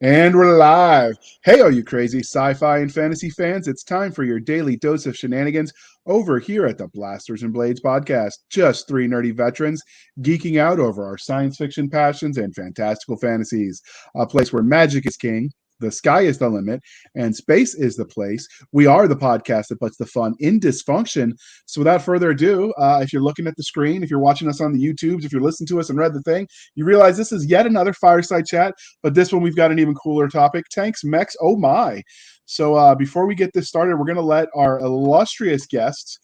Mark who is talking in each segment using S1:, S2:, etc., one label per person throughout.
S1: And we're live. Hey, all you crazy sci-fi and fantasy fans, it's time for your daily dose of shenanigans over here at the Blasters and Blades podcast. Just three nerdy veterans geeking out over our science fiction passions and fantastical fantasies. A place where magic is king, the sky is the limit, and space is the place. We are the podcast that puts the fun in dysfunction. So without further ado, if you're looking at the screen, if you're watching us on the YouTubes, if you're listening to us and read the thing, you realize this is yet another fireside chat. But this one, we've got an even cooler topic: tanks, mechs. Oh my! So before we get this started, we're going to let our illustrious guests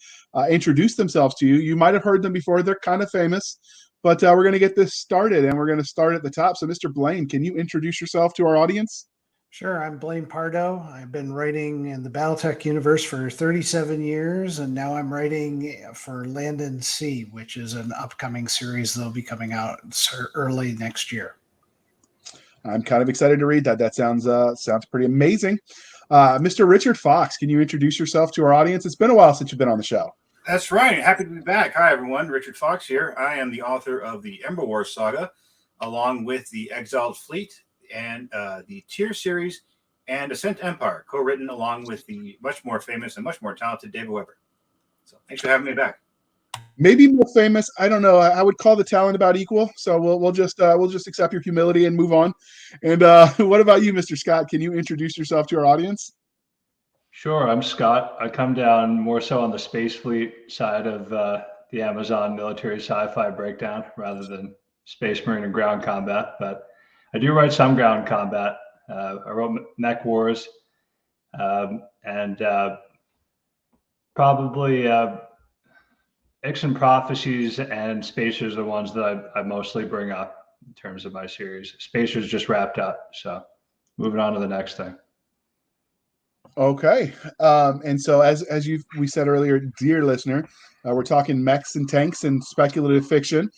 S1: introduce themselves to you. You might have heard them before; they're kind of famous. But we're going to get this started, and we're going to start at the top. So, Mr. Blaine, can you introduce yourself to our audience?
S2: Sure, I'm Blaine Pardo. I've been writing in the Battletech universe for 37 years, and now I'm writing for Land and Sea, which is an upcoming series that'll be coming out early next year.
S1: I'm kind of excited to read that. That sounds pretty amazing. Mr. Richard Fox, can you introduce yourself to our audience? It's been a while since you've been on the show.
S3: That's right. Happy to be back. Hi, everyone. Richard Fox here. I am the author of the Ember War saga, along with the Exiled Fleet and the Tier series and Ascent Empire, co-written along with the much more famous and much more talented David Weber. So thanks for having me back.
S1: Maybe more famous. I don't know. I would call the talent about equal. So we'll just accept your humility and move on. And what about you, Mr. Scott? Can you introduce yourself to our audience?
S4: Sure. I'm Scott. I come down more so on the space fleet side of the Amazon military sci-fi breakdown rather than space marine and ground combat. But I do write some ground combat. I wrote Mech Wars, and probably Ixen Prophecies and Spacers are the ones that I mostly bring up in terms of my series. Spacers just wrapped up, so moving on to the next thing.
S1: Okay, and so as we said earlier, dear listener, we're talking mechs and tanks and speculative fiction.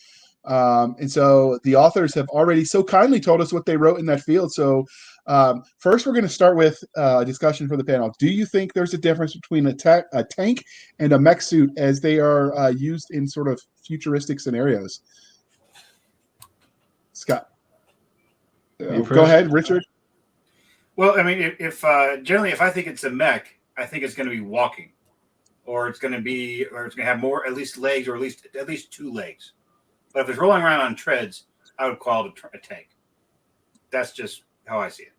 S1: And so the authors have already so kindly told us what they wrote in that field. So first, we're going to start with a discussion for the panel. Do you think there's a difference between a tank and a mech suit as they are used in sort of futuristic scenarios? Scott, go ahead, Richard.
S3: Well, I mean, if generally, if I think it's a mech, I think it's going to be walking, or it's going to have more, at least legs, or at least two legs. But if it's rolling around on treads, I would call it a tank. That's just how I see it.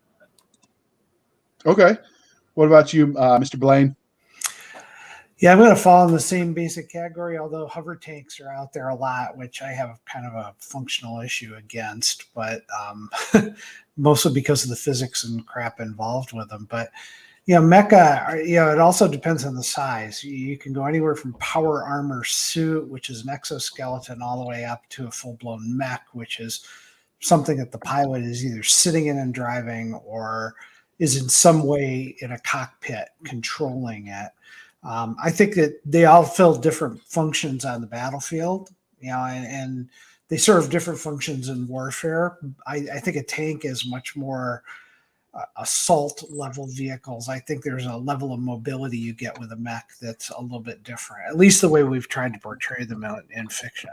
S1: Okay. What about you, Mr. Blaine?
S2: Yeah, I'm going to fall in the same basic category, although hover tanks are out there a lot, which I have kind of a functional issue against, but mostly because of the physics and crap involved with them. But mecha, it also depends on the size. You can go anywhere from power armor suit, which is an exoskeleton, all the way up to a full-blown mech, which is something that the pilot is either sitting in and driving or is in some way in a cockpit controlling it. I think that they all fill different functions on the battlefield, and they serve different functions in warfare. I think a tank is much more assault level vehicles. I think there's a level of mobility you get with a mech that's a little bit different, at least the way we've tried to portray them in fiction.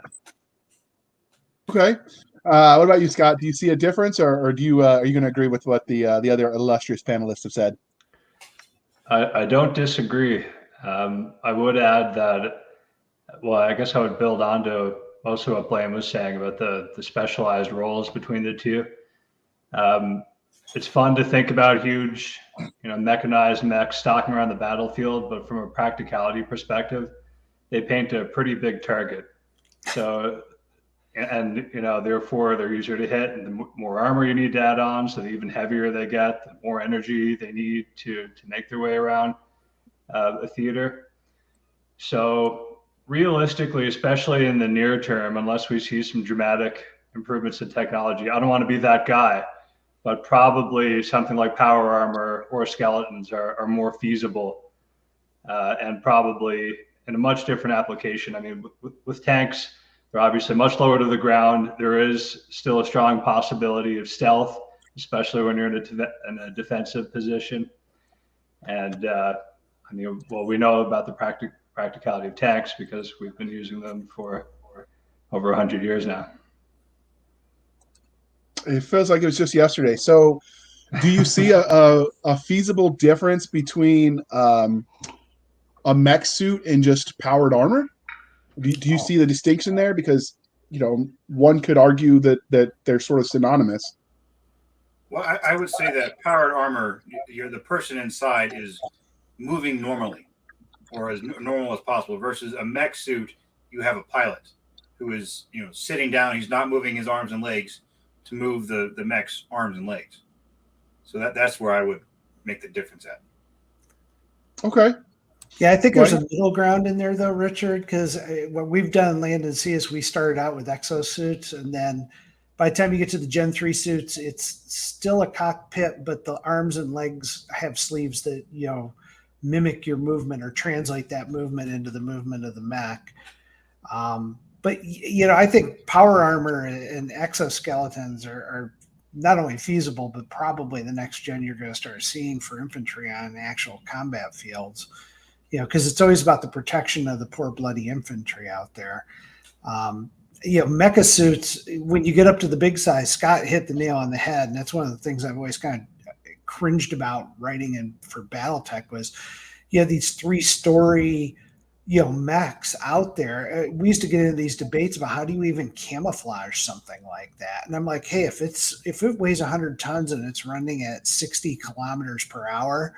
S1: Okay. What about you, Scott? Do you see a difference, or do you are you going to agree with what the other illustrious panelists have said?
S4: I don't disagree. I would add that, well, I guess I would build on to also what Blaine was saying about the specialized roles between the two. It's fun to think about huge, mechanized mechs stalking around the battlefield, but from a practicality perspective, they paint a pretty big target. So, and therefore they're easier to hit, and the more armor you need to add on, so the even heavier they get, the more energy they need to make their way around a theater. So realistically, especially in the near term, unless we see some dramatic improvements in technology, I don't want to be that guy, but probably something like power armor or skeletons are more feasible, and probably in a much different application. I mean, with tanks, they're obviously much lower to the ground. There is still a strong possibility of stealth, especially when you're in a defensive position. And we know about the practicality of tanks because we've been using them for over 100 years now.
S1: It feels like it was just yesterday. So Do you see a feasible difference between a mech suit and just powered armor? Do you see the distinction there? Because one could argue that they're sort of synonymous.
S3: Well, I would say that powered armor, you're the person inside is moving normally or as normal as possible, versus a mech suit, you have a pilot who is sitting down. He's not moving his arms and legs to move the mech's arms and legs. So that's where I would make the difference at.
S1: Okay.
S2: Yeah, I think there's a middle ground in there, though, Richard, because what we've done in Land and Sea is we started out with exosuits, and then by the time you get to the Gen 3 suits, it's still a cockpit, but the arms and legs have sleeves that, mimic your movement or translate that movement into the movement of the mech. But I think power armor and exoskeletons are not only feasible, but probably the next gen you're going to start seeing for infantry on actual combat fields. Because it's always about the protection of the poor bloody infantry out there. Mecha suits, when you get up to the big size, Scott hit the nail on the head, and that's one of the things I've always kind of cringed about writing in for BattleTech was you have these 3-story mechs out there. We used to get into these debates about how do you even camouflage something like that, and I'm like, hey, if it weighs 100 tons and it's running at 60 kilometers per hour,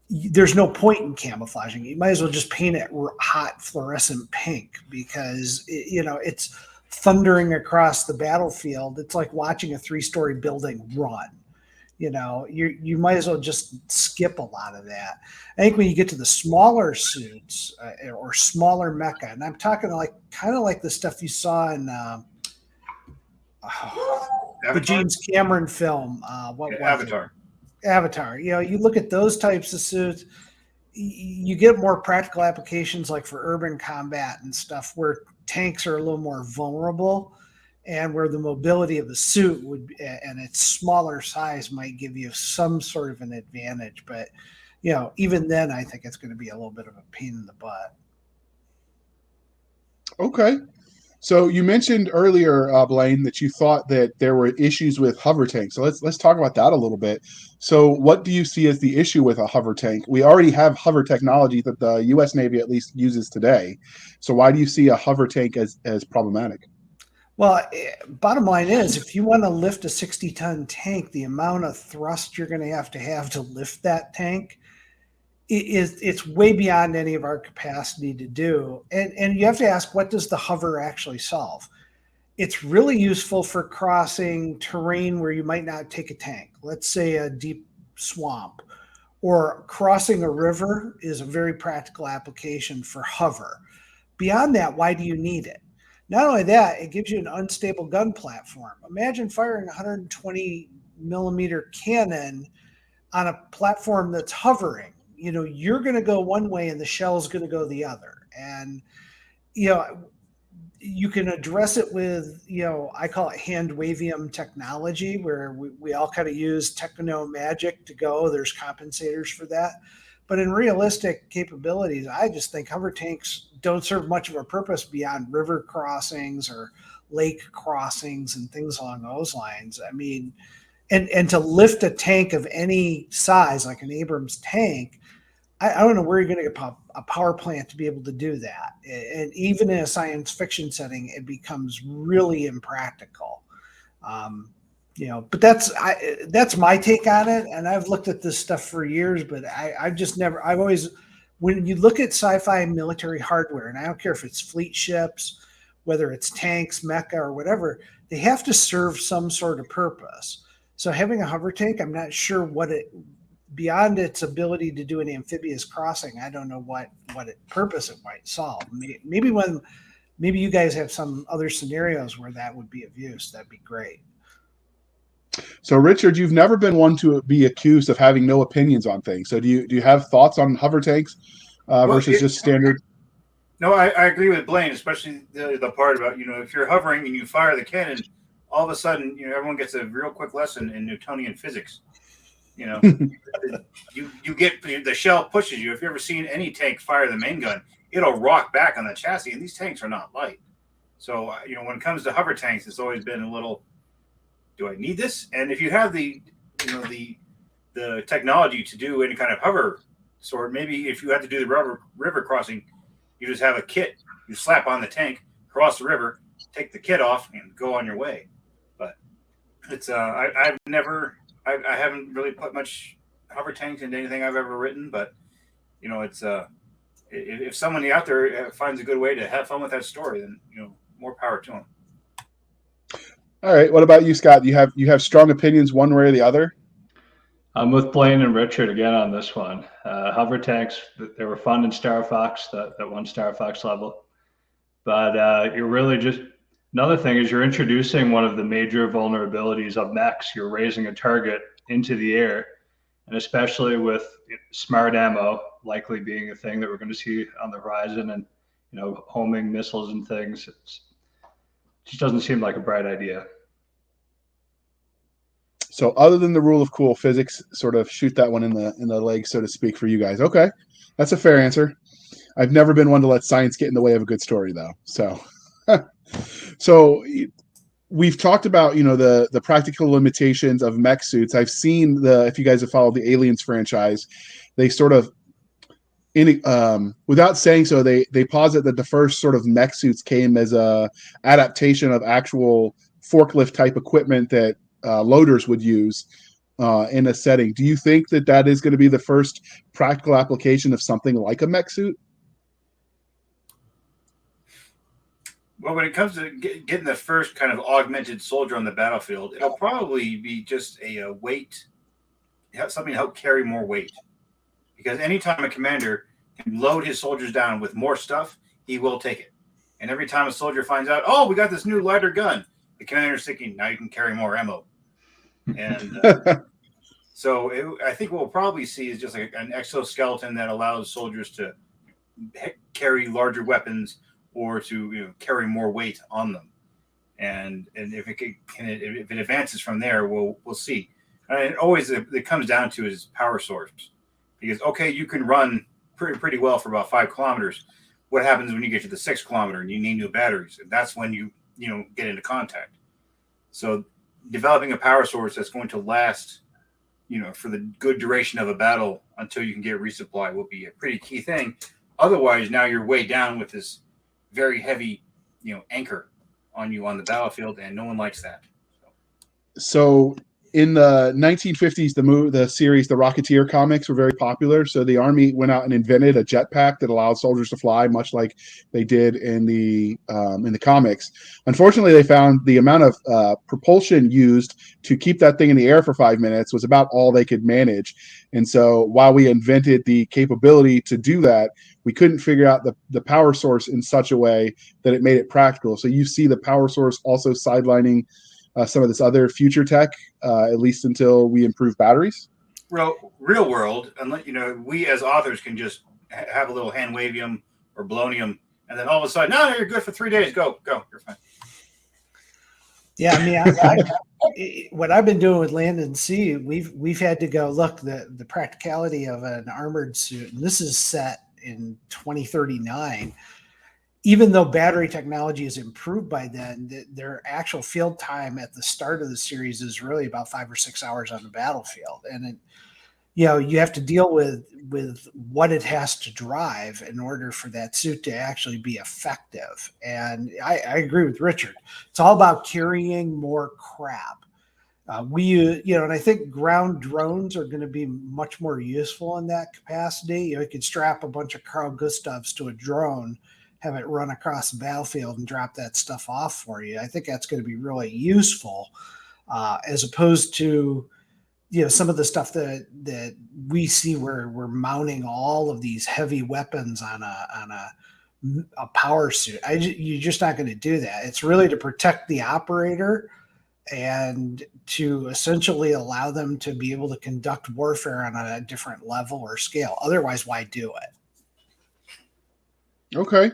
S2: there's no point in camouflaging. You might as well just paint it hot fluorescent pink, because it's thundering across the battlefield. It's like watching a 3-story building run. You might as well just skip a lot of that. I think when you get to the smaller suits or smaller mecha, and I'm talking kind of like the stuff you saw in the James Cameron film.
S3: Avatar.
S2: Avatar. You look at those types of suits, you get more practical applications like for urban combat and stuff where tanks are a little more vulnerable, and where the mobility of the suit and its smaller size might give you some sort of an advantage. But, even then, I think it's going to be a little bit of a pain in the butt.
S1: Okay. So you mentioned earlier, Blaine, that you thought that there were issues with hover tanks. So let's talk about that a little bit. So what do you see as the issue with a hover tank? We already have hover technology that the U.S. Navy at least uses today. So why do you see a hover tank as problematic?
S2: Well, bottom line is, if you want to lift a 60-ton tank, the amount of thrust you're going to have to lift that tank it's way beyond any of our capacity to do. And you have to ask, what does the hover actually solve? It's really useful for crossing terrain where you might not take a tank. Let's say a deep swamp, or crossing a river is a very practical application for hover. Beyond that, why do you need it? Not only that, it gives you an unstable gun platform. Imagine firing a 120 millimeter cannon on a platform that's hovering. You're going to go one way and the shell is going to go the other. And, you can address it with, I call it hand wavium technology, where we all kind of use techno magic to go. There's compensators for that. But in realistic capabilities, I just think hover tanks don't serve much of a purpose beyond river crossings or lake crossings and things along those lines. I mean, and to lift a tank of any size, like an Abrams tank, I don't know where you're going to get a power plant to be able to do that. And even in a science fiction setting, it becomes really impractical. But that's my take on it. And I've looked at this stuff for years, but I've always, when you look at sci-fi military hardware, and I don't care if it's fleet ships, whether it's tanks, mecha, or whatever, they have to serve some sort of purpose. So having a hover tank, I'm not sure beyond its ability to do an amphibious crossing, I don't know what purpose it might solve. Maybe you guys have some other scenarios where that would be of use. That'd be great.
S1: So, Richard, you've never been one to be accused of having no opinions on things. So do you have thoughts on hover tanks versus just standard?
S3: No, I agree with Blaine, especially the part about, if you're hovering and you fire the cannon, all of a sudden, everyone gets a real quick lesson in Newtonian physics. You get, the shell pushes you. If you've ever seen any tank fire the main gun, it'll rock back on the chassis, and these tanks are not light. So, when it comes to hover tanks, it's always been a little, do I need this? And if you have the the technology to do any kind of hover sort. Maybe if you had to do the river crossing, you just have a kit. You slap on the tank, cross the river, take the kit off, and go on your way. But it's I haven't really put much hover tanks into anything I've ever written. But it's if someone out there finds a good way to have fun with that story, then more power to them.
S1: All right. What about you, Scott? You have strong opinions one way or the other?
S4: I'm with Blaine and Richard again on this one. Hover tanks, they were fun in Star Fox, that one Star Fox level. But you're really just, another thing is you're introducing one of the major vulnerabilities of mechs. You're raising a target into the air, and especially with smart ammo likely being a thing that we're going to see on the horizon, and homing missiles and things. It just doesn't seem like a bright idea.
S1: So other than the rule of cool, physics sort of shoot that one in the leg, so to speak, for you guys. Okay, that's a fair answer. I've never been one to let science get in the way of a good story, though. So we've talked about the practical limitations of mech suits. I've seen if you guys have followed the Aliens franchise, they sort of without saying so, they posit that the first sort of mech suits came as a adaptation of actual forklift type equipment that loaders would use in a setting. Do you think that is going to be the first practical application of something like a mech suit?
S3: Well, when it comes to getting the first kind of augmented soldier on the battlefield, it'll probably be just a weight, something to help carry more weight. Because anytime a commander can load his soldiers down with more stuff, he will take it. And every time a soldier finds out, oh, we got this new lighter gun, the commander's thinking, now you can carry more ammo. And so I think what we'll probably see is just like an exoskeleton that allows soldiers to carry larger weapons or to carry more weight on them. And if it advances from there, we'll see. And it comes down to is power source. Because, okay, you can run pretty well for about 5 kilometers. What happens when you get to the 6 kilometer and you need new batteries? And that's when you get into contact. So developing a power source that's going to last, for the good duration of a battle until you can get resupply will be a pretty key thing. Otherwise, now you're way down with this very heavy, anchor on you on the battlefield, and no one likes that.
S1: So in the 1950s, the series, the Rocketeer comics were very popular. So the Army went out and invented a jetpack that allowed soldiers to fly, much like they did in the comics. Unfortunately, they found the amount of propulsion used to keep that thing in the air for 5 minutes was about all they could manage. And so while we invented the capability to do that, we couldn't figure out the power source in such a way that it made it practical. So you see the power source also sidelining some of this other future tech, at least until we improve batteries?
S3: Real world, unless we as authors can just have a little hand wavium or bolognium, and then all of a sudden, no, you're good for 3 days. Go, you're fine.
S2: Yeah, I mean, what I've been doing with Land and Sea, we've had to go look the practicality of an armored suit, and this is set in 2039. Even though battery technology is improved by then, their actual field time at the start of the series is really about 5 or 6 hours on the battlefield. And you have to deal with what it has to drive in order for that suit to actually be effective. And I agree with Richard. It's all about carrying more crap. And I think ground drones are going to be much more useful in that capacity. You could strap a bunch of Carl Gustavs to a drone, have it run across the battlefield and drop that stuff off for you. I think that's going to be really useful, as opposed to, some of the stuff that we see where we're mounting all of these heavy weapons on a power suit. You're just not going to do that. It's really to protect the operator and to essentially allow them to be able to conduct warfare on a different level or scale. Otherwise, why do it?
S1: Okay.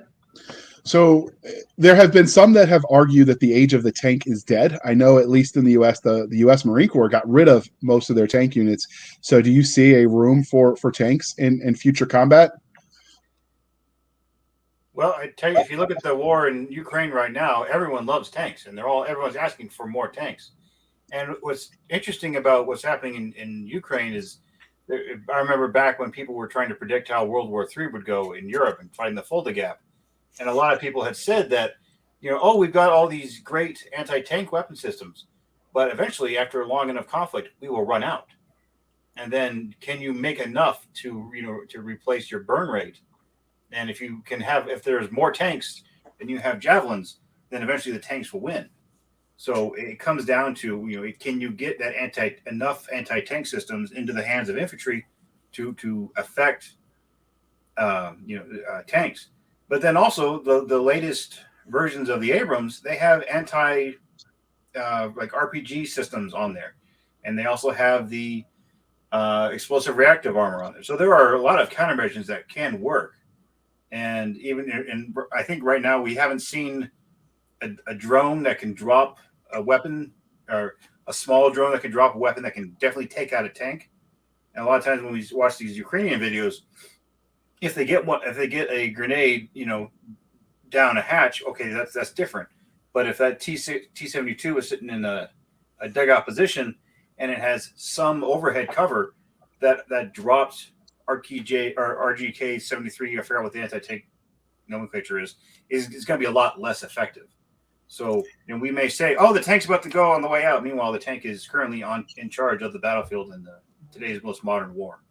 S1: So there have been some that have argued that the age of the tank is dead. I know at least in the U.S., the U.S. Marine Corps got rid of most of their tank units. So do you see a room for tanks in future combat?
S3: Well, I tell you, if you look at the war in Ukraine right now, everyone loves tanks, and everyone's asking for more tanks. And what's interesting about what's happening in Ukraine is, I remember back when people were trying to predict how World War III would go in Europe and fighting the Fulda Gap, and a lot of people had said that, oh, we've got all these great anti-tank weapon systems, but eventually, after a long enough conflict, we will run out. And then, can you make enough to to replace your burn rate? And if there's more tanks than you have javelins, then eventually the tanks will win. So it comes down to, can you get that enough anti-tank systems into the hands of infantry to affect tanks? But then also the latest versions of the Abrams, they have like RPG systems on there, and they also have the explosive reactive armor on there. So there are a lot of countermeasures that can work. And I think right now we haven't seen a drone that can drop a weapon, or a small drone that can drop a weapon that can definitely take out a tank. And a lot of times when we watch these Ukrainian videos, if they get a grenade, down a hatch, okay, that's different. But if that T-72 is sitting in a dugout position and it has some overhead cover that drops RGK-73, I forgot what the anti-tank nomenclature is going to be a lot less effective. So we may say, oh, the tank's about to go on the way out. Meanwhile, the tank is currently in charge of the battlefield in today's most modern war.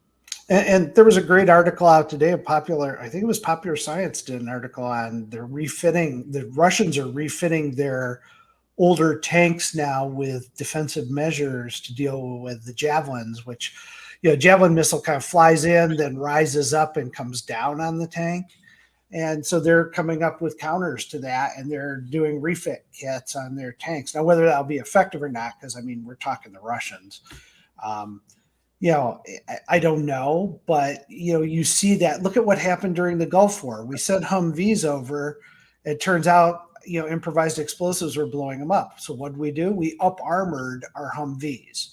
S2: And there was a great article out today, I think it was Popular Science did an article on the Russians are refitting their older tanks now with defensive measures to deal with the javelins, which, javelin missile kind of flies in, then rises up and comes down on the tank. And so they're coming up with counters to that, and they're doing refit kits on their tanks. Now, whether that'll be effective or not, because, we're talking the Russians, I don't know. But, you see that. Look at what happened during the Gulf War. We sent Humvees over. It turns out, improvised explosives were blowing them up. So what did? We up-armored our Humvees.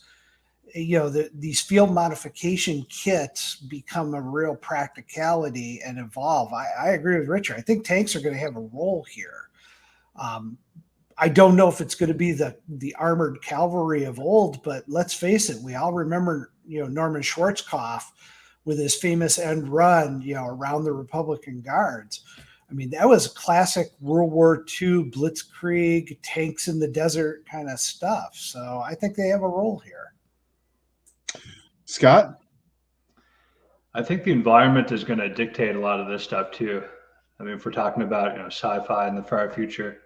S2: These field modification kits become a real practicality and evolve. I agree with Richard. I think tanks are going to have a role here. I don't know if it's going to be the armored cavalry of old, but let's face it, we all remember, Norman Schwarzkopf with his famous end run, around the Republican Guards. That was classic World War II blitzkrieg, tanks in the desert kind of stuff. So I think they have a role here.
S1: Scott?
S4: I think the environment is going to dictate a lot of this stuff too. If we're talking about sci-fi in the far future,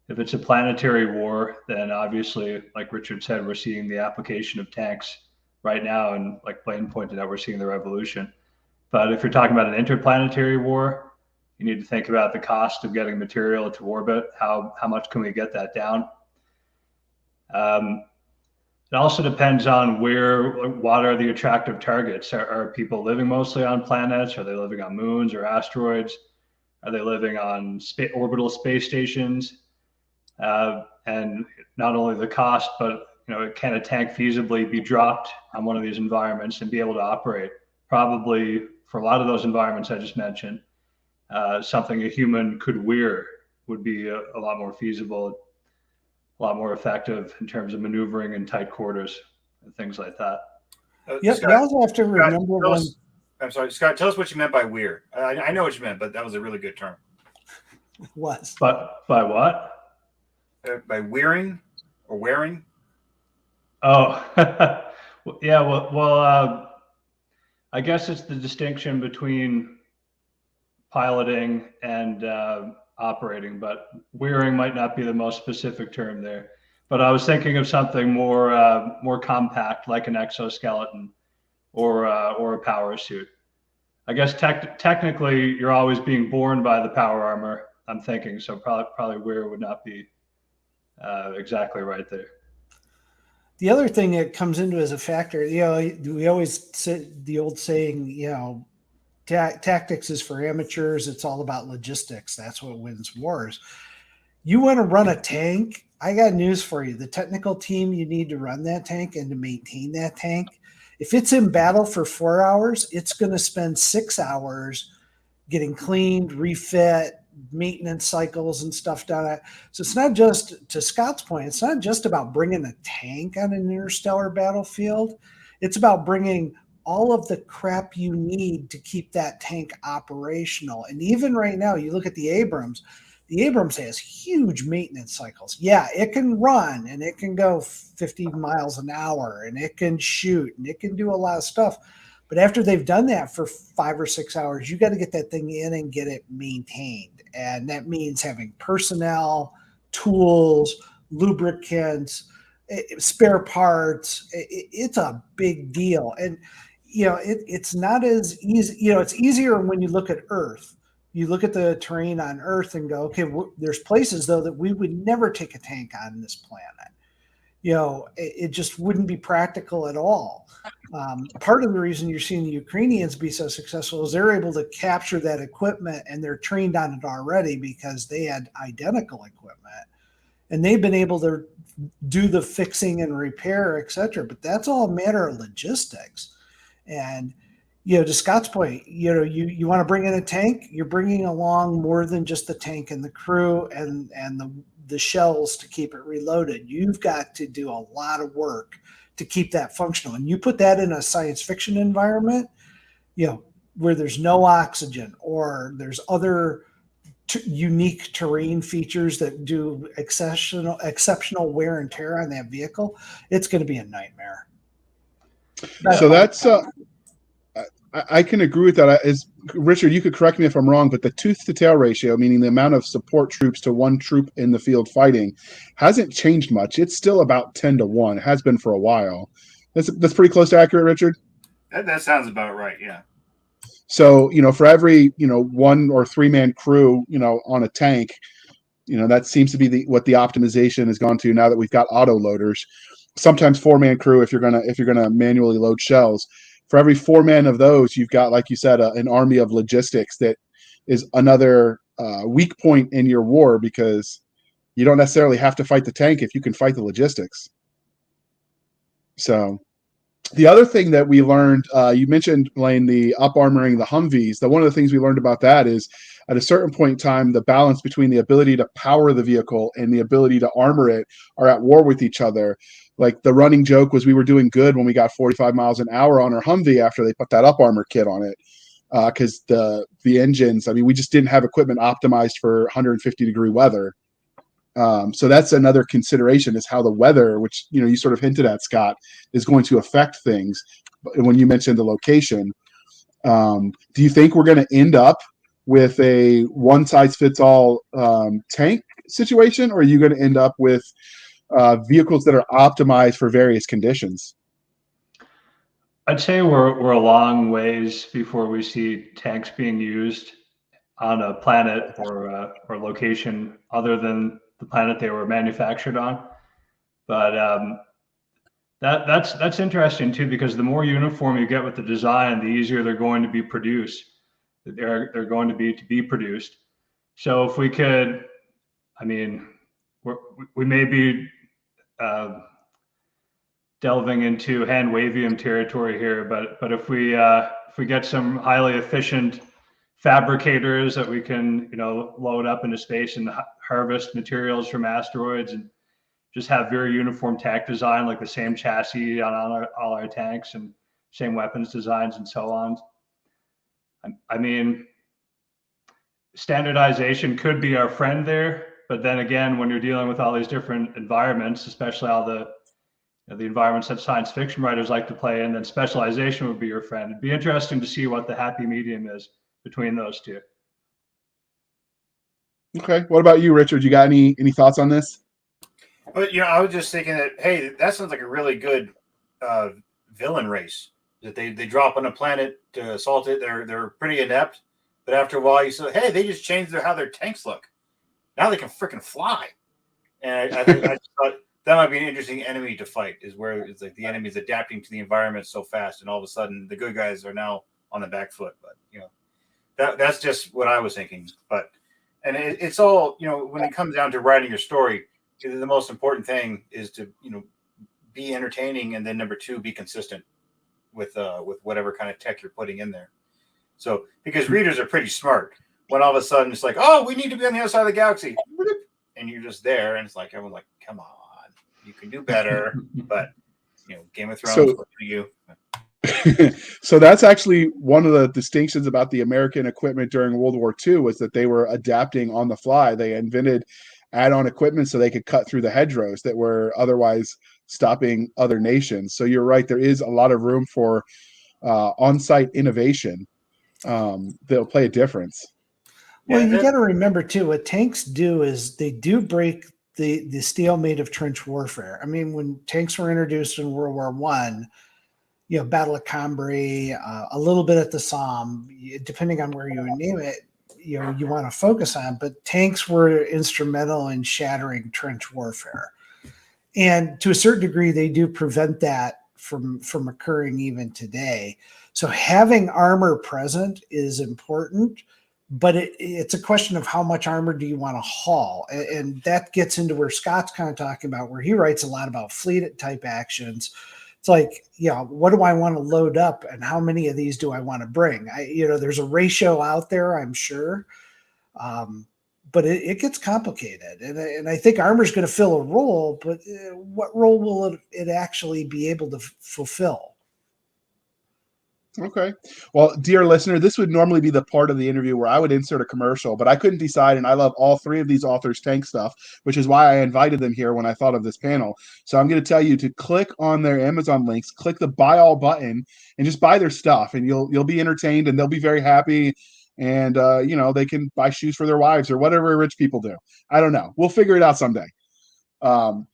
S4: if it's a planetary war, then obviously, like Richard said, we're seeing the application of tanks right now, and like Blaine pointed out, we're seeing the revolution. But if you're talking about an interplanetary war, you need to think about the cost of getting material to orbit. How much can we get that down? It also depends on what are the attractive targets. Are people living mostly on planets? Are they living on moons or asteroids? Are they living on orbital space stations? And not only the cost, but can a tank feasibly be dropped on one of these environments and be able to operate? Probably for a lot of those environments I just mentioned, something a human could wear would be a lot more feasible, a lot more effective in terms of maneuvering in tight quarters and things like that.
S2: Yep, you also have to remember
S3: I'm sorry, Scott, tell us what you meant by weird. I know what you meant, but that was a really good term.
S2: What?
S4: But by what?
S3: By wearing or wearing?
S4: Oh, yeah. Well, I guess it's the distinction between piloting and operating, but wearing might not be the most specific term there. But I was thinking of something more compact, like an exoskeleton or a power suit. I guess technically you're always being borne by the power armor, I'm thinking, so probably wear would not be exactly right there.
S2: The other thing that comes into as a factor, we always say the old saying, tactics is for amateurs. It's all about logistics. That's what wins wars. You want to run a tank? I got news for you. The technical team you need to run that tank and to maintain that tank, if it's in battle for 4 hours, it's going to spend 6 hours getting cleaned, refit, maintenance cycles and stuff done. So it's not just, to Scott's point, it's not just about bringing a tank on an interstellar battlefield. It's about bringing all of the crap you need to keep that tank operational. And even right now, you look at the Abrams has huge maintenance cycles. Yeah, it can run and it can go 50 miles an hour and it can shoot and it can do a lot of stuff. But after they've done that for 5 or 6 hours, you got to get that thing in and get it maintained. And that means having personnel, tools, lubricants, spare parts. It's a big deal. And, it's not as easy. It's easier when you look at Earth. You look at the terrain on Earth and go, okay, there's places, though, that we would never take a tank on this planet. It just wouldn't be practical at all. Part of the reason you're seeing the Ukrainians be so successful is they're able to capture that equipment and they're trained on it already because they had identical equipment. And they've been able to do the fixing and repair, et cetera. But that's all a matter of logistics. And, to Scott's point, you want to bring in a tank, you're bringing along more than just the tank and the crew and the shells to keep it reloaded. You've got to do a lot of work to keep that functional. And you put that in a science fiction environment, where there's no oxygen or there's other unique terrain features that do exceptional wear and tear on that vehicle, it's going to be a nightmare.
S1: So that's I can agree with that. Richard, you could correct me if I'm wrong, but the tooth to tail ratio, meaning the amount of support troops to one troop in the field fighting, hasn't changed much. It's still about 10-1. It has been for a while. That's pretty close to accurate, Richard.
S3: That sounds about right. Yeah.
S1: So, for every, 1 or 3 man crew, on a tank, that seems to be what the optimization has gone to now that we've got auto loaders. Sometimes 4-man crew if you're gonna manually load shells. For every 4 men of those, you've got, like you said, an army of logistics that is another weak point in your war, because you don't necessarily have to fight the tank if you can fight the logistics. So the other thing that we learned, you mentioned, Blaine, the up-armoring the Humvees. One of the things we learned about that is at a certain point in time, the balance between the ability to power the vehicle and the ability to armor it are at war with each other. Like, the running joke was we were doing good when we got 45 miles an hour on our Humvee after they put that up-armor kit on it, because the engines, we just didn't have equipment optimized for 150-degree weather. So that's another consideration, is how the weather, which you sort of hinted at, Scott, is going to affect things. When you mentioned the location, do you think we're going to end up with a one-size-fits-all tank situation, or are you going to end up with vehicles that are optimized for various conditions?
S4: I'd say we're a long ways before we see tanks being used on a planet or location other than the planet they were manufactured on. But that's interesting too, because the more uniform you get with the design, the easier they're going to be produced. They're going to be produced. So if we could, we may be delving into hand wavium territory here, but if we get some highly efficient fabricators that we can load up into space and harvest materials from asteroids and just have very uniform tank design, like the same chassis on all our tanks and same weapons designs and so on. Standardization could be our friend there, but then again, when you're dealing with all these different environments, especially all the environments that science fiction writers like to play in, then specialization would be your friend. It'd be interesting to see what the happy medium is between those two.
S1: Okay. What about you, Richard? You got any thoughts on this?
S3: But I was just thinking that, hey, that sounds like a really good villain race. That they drop on a planet to assault it. They're pretty inept, but after a while, you say, hey, they just changed how their tanks look. Now they can freaking fly. And I just thought that might be an interesting enemy to fight. Is where it's like the enemy's adapting to the environment so fast, and all of a sudden the good guys are now on the back foot. But that's just what I was thinking. But it's all when it comes down to writing your story, the most important thing is to be entertaining, and then number 2, be consistent with whatever kind of tech you're putting in there. So because readers are pretty smart, when all of a sudden it's like, oh, we need to be on the other side of the galaxy, and you're just there, and it's like everyone's like, come on, you can do better, but Game of Thrones, what do you?
S1: So that's actually one of the distinctions about the American equipment during World War II was that they were adapting on the fly. They invented add-on equipment so they could cut through the hedgerows that were otherwise stopping other nations. So you're right, there is a lot of room for on-site innovation that'll play a difference.
S2: Well, you got to remember too, what tanks do is they do break the stalemate of trench warfare. I mean, when tanks were introduced in World War I, Battle of Cambrai, a little bit at the Somme, depending on where you name it, you want to focus on. But tanks were instrumental in shattering trench warfare, and to a certain degree, they do prevent that from occurring even today. So having armor present is important, but it's a question of how much armor do you want to haul, and that gets into where Scott's kind of talking about, where he writes a lot about fleet type actions. It's like, what do I want to load up and how many of these do I want to bring? There's a ratio out there, I'm sure. But it gets complicated. And I think armor is going to fill a role, but what role will it actually be able to fulfill?
S1: Okay. Well, dear listener, this would normally be the part of the interview where I would insert a commercial, but I couldn't decide, and I love all three of these authors' tank stuff, which is why I invited them here when I thought of this panel. So I'm going to tell you to click on their Amazon links, click the buy all button, and just buy their stuff, and you'll be entertained, and they'll be very happy, and they can buy shoes for their wives or whatever rich people do. I don't know. We'll figure it out someday.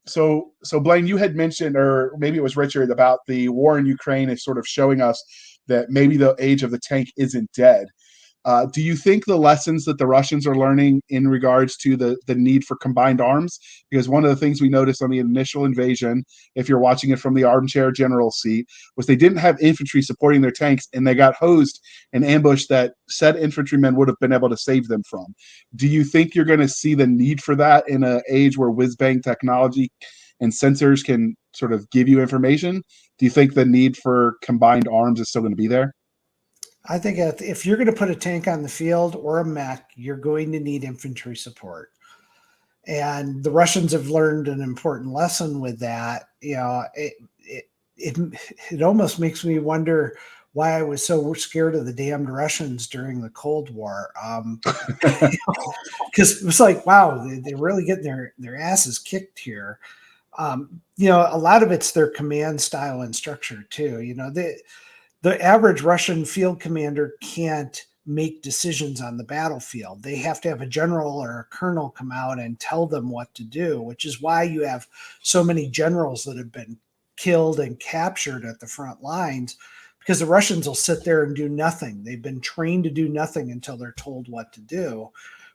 S1: So Blaine, you had mentioned, or maybe it was Richard, about the war in Ukraine is sort of showing us that maybe the age of the tank isn't dead. Do you think the lessons that the Russians are learning in regards to the need for combined arms? Because one of the things we noticed on the initial invasion, if you're watching it from the armchair general seat, was they didn't have infantry supporting their tanks, and they got hosed and ambushed that said infantrymen would have been able to save them from. Do you think you're going to see the need for that in an age where whiz-bang technology and sensors can sort of give you information? Do you think the need for combined arms is still going to be there?
S2: I think if you're going to put a tank on the field or a mech, you're going to need infantry support. And the Russians have learned an important lesson with that. It almost makes me wonder why I was so scared of the damned Russians during the Cold War. Because it was like, wow, they're really getting their asses kicked here. A lot of it's their command style and structure too. The average Russian field commander can't make decisions on the battlefield. They have to have a general or a colonel come out and tell them what to do, which is why you have so many generals that have been killed and captured at the front lines, because the Russians will sit there and do nothing. They've been trained to do nothing until they're told what to do.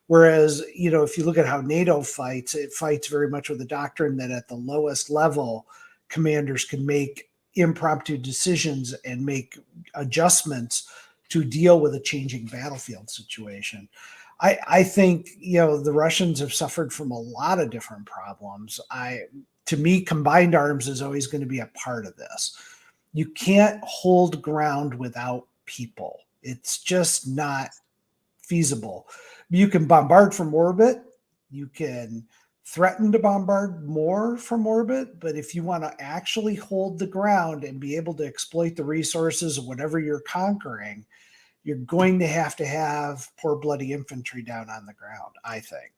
S2: Whereas, if you look at how NATO fights, it fights very much with the doctrine that at the lowest level, commanders can make impromptu decisions and make adjustments to deal with a changing battlefield situation. I think, the Russians have suffered from a lot of different problems. To me, combined arms is always going to be a part of this. You can't hold ground without people. It's just not feasible. You can bombard from orbit. You can threaten to bombard more from orbit. But if you want to actually hold the ground and be able to exploit the resources of whatever you're conquering, you're going to have poor bloody infantry down on the ground, I think.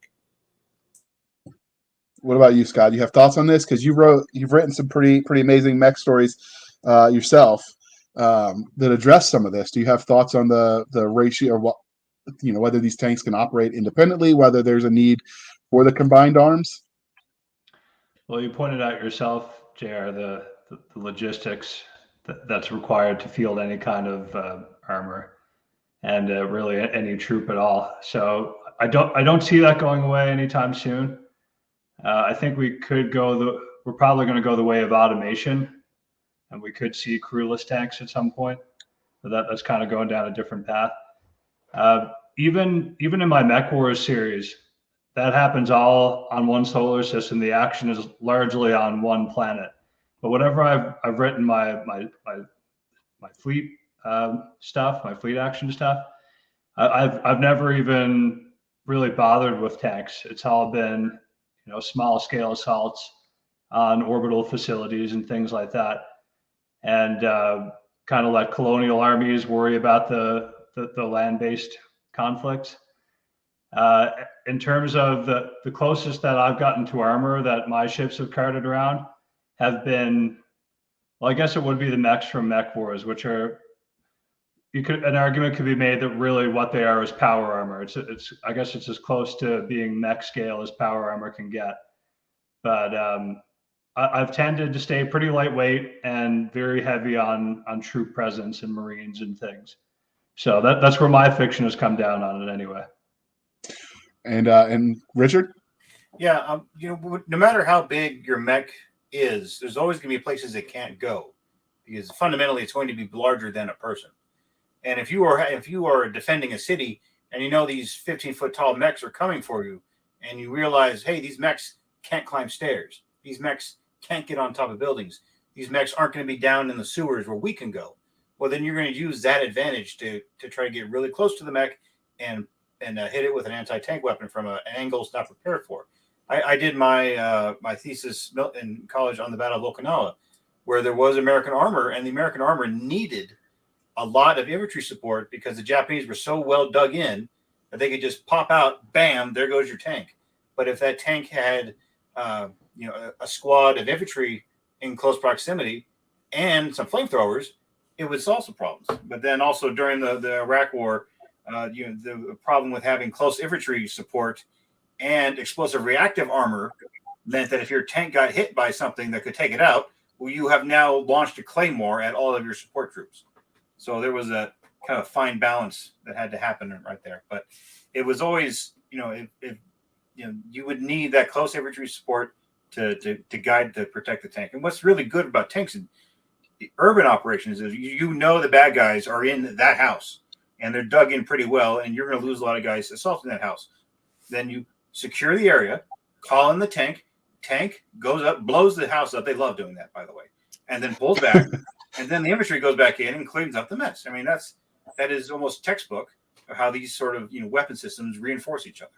S1: What about you, Scott? You have thoughts on this? Because you've written some pretty amazing mech stories yourself that address some of this. Do you have thoughts on the ratio of what, whether these tanks can operate independently, whether there's a need for the combined arms?
S4: Well, you pointed out yourself, JR, the logistics that's required to field any kind of armor and really any troop at all. So I don't see that going away anytime soon. I think we're probably going to go the way of automation, and we could see crewless tanks at some point. But that's kind of going down a different path. Even in my Mech Wars series, that happens all on one solar system. The action is largely on one planet. But whatever I've written my fleet stuff, my fleet action stuff, I've never even really bothered with tanks. It's all been, small scale assaults on orbital facilities and things like that, and kind of let colonial armies worry about the land-based conflicts. In terms of the closest that I've gotten to armor that my ships have carted around have been, well, I guess it would be the mechs from Mech Wars, which are, an argument could be made that really what they are is power armor. I guess it's as close to being mech scale as power armor can get. But I've tended to stay pretty lightweight and very heavy on troop presence and Marines and things. So that's where my fiction has come down on it anyway.
S1: And Richard?
S3: Yeah, no matter how big your mech is, there's always going to be places it can't go, because fundamentally it's going to be larger than a person. And if you are defending a city and these 15-foot tall mechs are coming for you, and you realize, hey, these mechs can't climb stairs, these mechs can't get on top of buildings, these mechs aren't going to be down in the sewers where we can go, well, then you're going to use that advantage to try to get really close to the mech and hit it with an anti-tank weapon from an angle it's not prepared for. I did my thesis in college on the Battle of Okinawa, where there was American armor, and the American armor needed a lot of infantry support because the Japanese were so well dug in that they could just pop out, bam, there goes your tank. But if that tank had a squad of infantry in close proximity and some flamethrowers, it would solve some problems. But then also during the Iraq War, the problem with having close infantry support and explosive reactive armor meant that if your tank got hit by something that could take it out, well, you have now launched a claymore at all of your support troops. So there was a kind of fine balance that had to happen right there. But it was always, you would need that close infantry support to guide, to protect the tank. And what's really good about tanks in urban operations is the bad guys are in that house and they're dug in pretty well, and you're going to lose a lot of guys assaulting that house. Then you secure the area, call in the tank goes up, blows the house up. They love doing that, by the way, and then pulls back. And then the infantry goes back in and cleans up the mess. I mean, that is almost textbook of how these sort of weapon systems reinforce each other.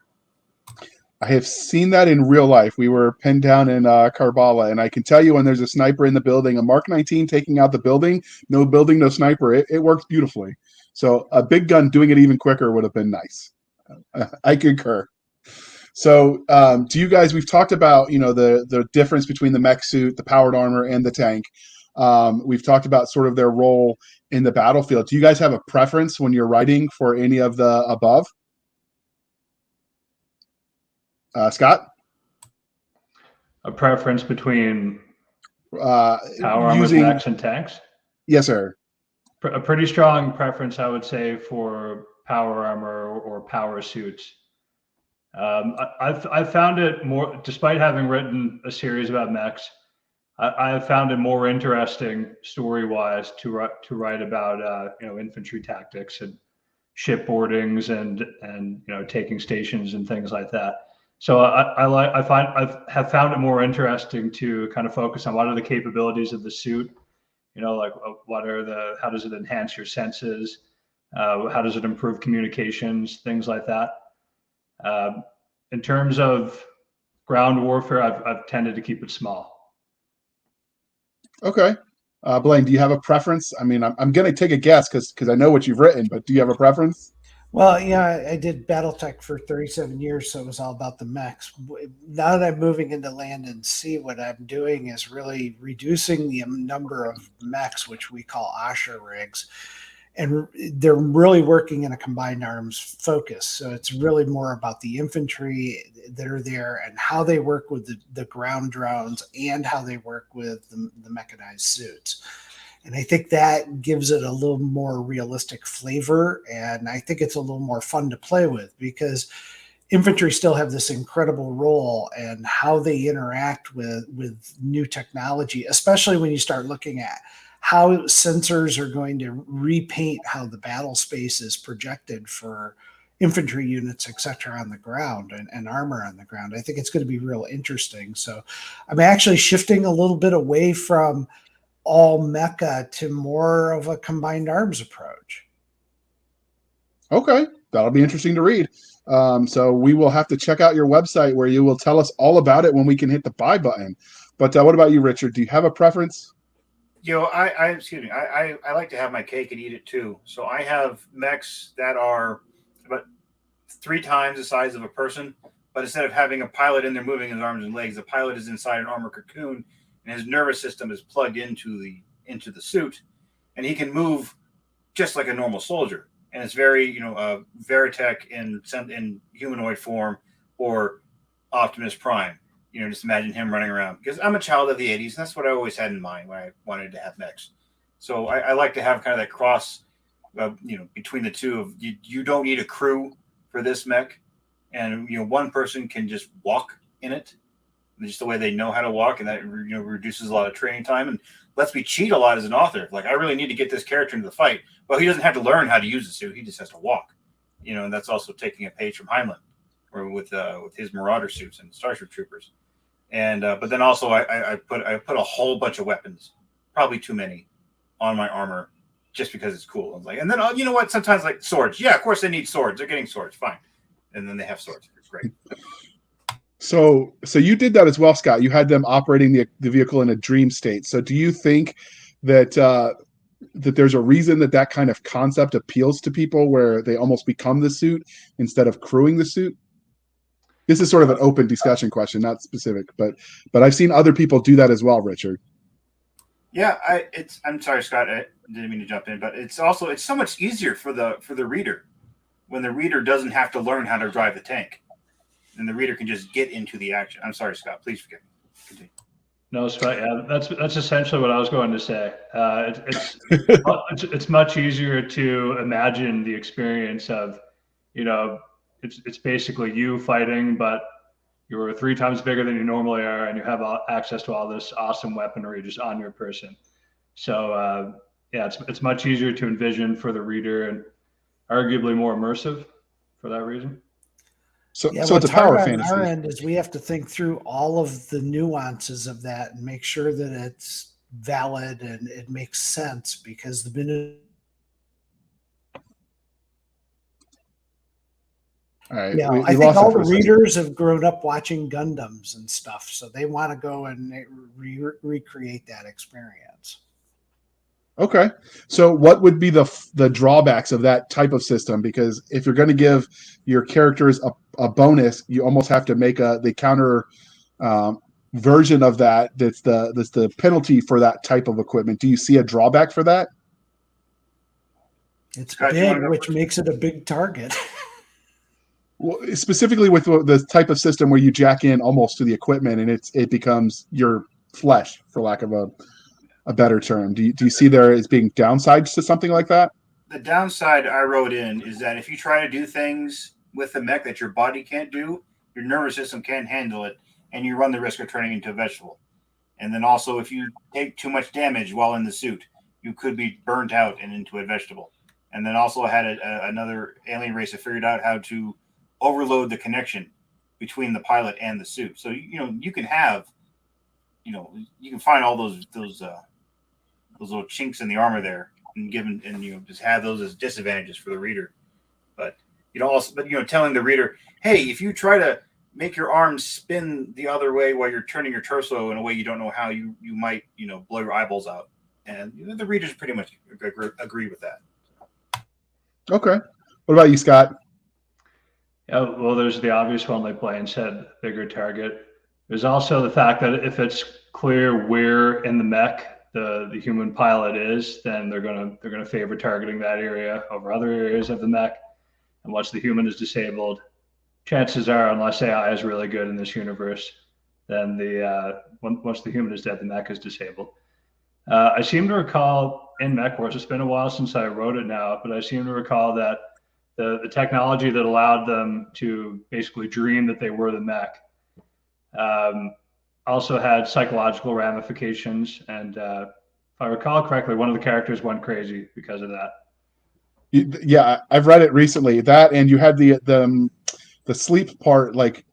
S1: I have seen that in real life. We were pinned down in Karbala, and I can tell you when there's a sniper in the building, a Mark 19 taking out the building, no building, no sniper, it works beautifully. So a big gun doing it even quicker would have been nice. I concur. So to you guys, we've talked about, the difference between the mech suit, the powered armor, and the tank. We've talked about sort of their role in the battlefield. Do you guys have a preference when you're writing for any of the above? Scott?
S4: A preference between power armors, mechs, and tanks?
S1: Yes, sir.
S4: A pretty strong preference, I would say, for power armor or power suits. I've found it more, despite having written a series about mechs, I have found it more interesting story-wise to write about infantry tactics and shipboardings and taking stations and things like that. So I have found it more interesting to kind of focus on what are the capabilities of the suit, like how does it enhance your senses, how does it improve communications, things like that. In terms of ground warfare, I've tended to keep it small.
S1: Okay. Blaine, do you have a preference? I mean, I'm going to take a guess because I know what you've written, but do you have a preference?
S2: Well, yeah, I did BattleTech for 37 years, so it was all about the mechs. Now that I'm moving into land and sea, what I'm doing is really reducing the number of mechs, which we call Asha rigs, and they're really working in a combined arms focus. So it's really more about the infantry that are there and how they work with the ground drones and how they work with the mechanized suits. And I think that gives it a little more realistic flavor. And I think it's a little more fun to play with because infantry still have this incredible role and how they interact with new technology, especially when you start looking at how sensors are going to repaint how the battle space is projected for infantry units, et cetera, on the ground and armor on the ground. I think it's going to be real interesting. So I'm actually shifting a little bit away from all mecha to more of a combined arms approach.
S1: Okay. That'll be interesting to read. So we will have to check out your website where you will tell us all about it when we can hit the buy button. But what about you, Richard? Do you have a preference?
S3: Excuse me. I like to have my cake and eat it too. So I have mechs that are about 3 times the size of a person, but instead of having a pilot in there moving his arms and legs, the pilot is inside an armor cocoon, and his nervous system is plugged into the suit, and he can move just like a normal soldier. And it's very, Veritech in humanoid form, or Optimus Prime. Just imagine him running around. Because I'm a child of the 80s, and that's what I always had in mind when I wanted to have mechs. So I like to have kind of that cross, between the two. Of you don't need a crew for this mech, and one person can just walk in it, just the way they know how to walk, and that reduces a lot of training time and lets me cheat a lot as an author. Like, I really need to get this character into the fight. Well, he doesn't have to learn how to use the suit; he just has to walk. And that's also taking a page from Handley, or with his Marauder suits and Starship Troopers. And but then also I put a whole bunch of weapons, probably too many, on my armor, just because it's cool. I was like, and then you know what? Sometimes, like, swords. Yeah, of course they need swords. They're getting swords, fine. And then they have swords. It's great.
S1: So you did that as well, Scott. You had them operating the vehicle in a dream state. So do you think that that there's a reason that kind of concept appeals to people, where they almost become the suit instead of crewing the suit? This is sort of an open discussion question, not specific, but I've seen other people do that as well, Richard.
S3: Yeah, I'm sorry, Scott. I didn't mean to jump in, but it's so much easier for the reader when the reader doesn't have to learn how to drive the tank, and the reader can just get into the action. I'm sorry, Scott. Please forgive me. Continue.
S4: No, Scott. Yeah, that's essentially what I was going to say. It's much easier to imagine the experience of, it's basically you fighting, but you're 3 times bigger than you normally are, and you have access to all this awesome weaponry just on your person. So it's much easier to envision for the reader, and arguably more immersive for that reason.
S1: So it's a power fantasy.
S2: On our end is we have to think through all of the nuances of that and make sure that it's valid and it makes sense, because the minute.
S1: All right.
S2: Yeah, I think all the readers have grown up watching Gundams and stuff, so they want to go and recreate that experience.
S1: Okay. So what would be the drawbacks of that type of system? Because if you're going to give your characters a bonus, you almost have to make the counter version of that. That's the penalty for that type of equipment. Do you see a drawback for that?
S2: It's big, which makes it a big target.
S1: Well, specifically with the type of system where you jack in almost to the equipment and it becomes your flesh, for lack of a better term. Do you see there as being downsides to something like that?
S3: The downside I wrote in is that if you try to do things with the mech that your body can't do, your nervous system can't handle it, and you run the risk of turning into a vegetable. And then also, if you take too much damage while in the suit, you could be burnt out and into a vegetable. And then also I had another alien race that figured out how to overload the connection between the pilot and the suit. So you can have, you can find all those little chinks in the armor there, and just have those as disadvantages for the reader. But telling the reader, hey, if you try to make your arms spin the other way while you're turning your torso in a way you don't know how, you might blow your eyeballs out, and the readers pretty much agree with that.
S1: Okay. What about you, Scott?
S4: Yeah, well, there's the obvious one, like Blaine said, bigger target. There's also the fact that if it's clear where in the mech the human pilot is, then they're gonna favor targeting that area over other areas of the mech. And once the human is disabled, chances are, unless AI is really good in this universe, then once the human is dead, the mech is disabled. I seem to recall in Mech Wars, it's been a while since I wrote it now, but I seem to recall that the technology that allowed them to basically dream that they were the mech also had psychological ramifications. And if I recall correctly, one of the characters went crazy because of that.
S1: Yeah, I've read it recently. That, and you had the sleep part, like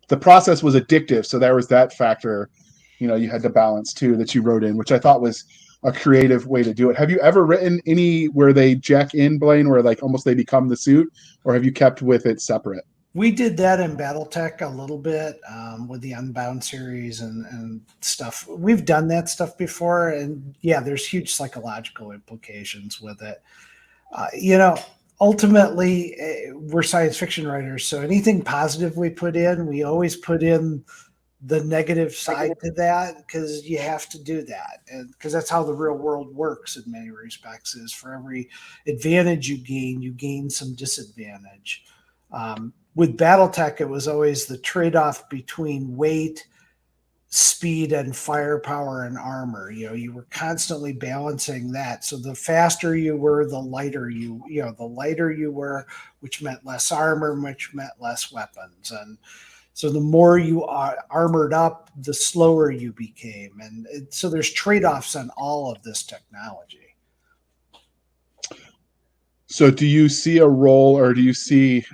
S1: the process was addictive. So there was that factor, you had to balance too, that you wrote in, which I thought was a creative way to do it. Have you ever written any where they jack in, Blaine, where like almost they become the suit, or have you kept with it separate?
S2: We did that in BattleTech a little bit with the Unbound series and stuff. We've done that stuff before, and yeah, there's huge psychological implications with it. Ultimately, we're science fiction writers, so anything positive we put in, we always put in the negative side to that because you have to do that, and because that's how the real world works in many respects. Is for every advantage you gain some disadvantage. With BattleTech, it was always the trade-off between weight, speed, and firepower and armor. You were constantly balancing that. So the faster you were, the lighter the lighter you were, which meant less armor, which meant less weapons. And so the more you are armored up, the slower you became. And so there's trade-offs on all of this technology.
S1: So do you see a role, or do you see